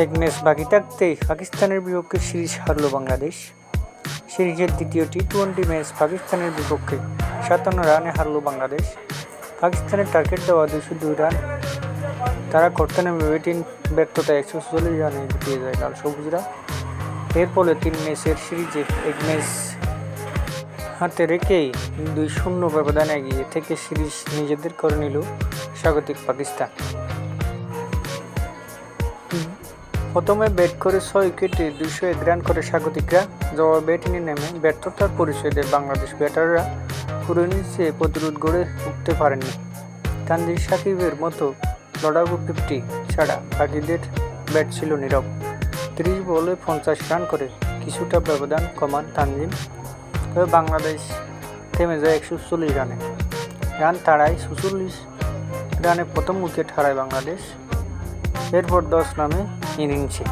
এক ম্যাচ বাকি থাকতেই পাকিস্তানের বিপক্ষে সিরিজ হারল বাংলাদেশ। সিরিজের দ্বিতীয় টি-20 ম্যাচ পাকিস্তানের বিপক্ষে 57 রানে হারল বাংলাদেশ। পাকিস্তানের টার্গেট দেওয়া 202 রান। তারা করতে নেমে ব্যাটিং ব্যর্থতায় 144 রানে জিতিয়ে যায় লাল সবুজরা। এর ফলে 3 ম্যাচের সিরিজে এক ম্যাচ হাতে রেখেই 2-0 ব্যবধানে এগিয়ে থেকে সিরিজ নিজেদের করে নিল স্বাগতিক পাকিস্তান। প্রথমে ব্যাট করে 6 উইকেটে 201 রান করে স্বাগতিকরা। জবাবে ব্যাটিংয়ে নেমে ব্যর্থতার পরিচয় দেয় বাংলাদেশ ব্যাটাররা। পুরো ইনিংসে প্রতিরোধ গড়ে উঠতে পারেননি। তানজিম সাকিবের মতো লড়াকু 50 ছাড়া বাকিদের ব্যাট ছিল নীরব। 30 বলে 50 রান করে কিছুটা ব্যবধান কমান তানজিম। তবে বাংলাদেশ থেমে যায় 140 রানে। রান তাড়ায় 46 রানে প্রথম উইকেট হারায় বাংলাদেশ। এরপর 10 নামে ইনিংসে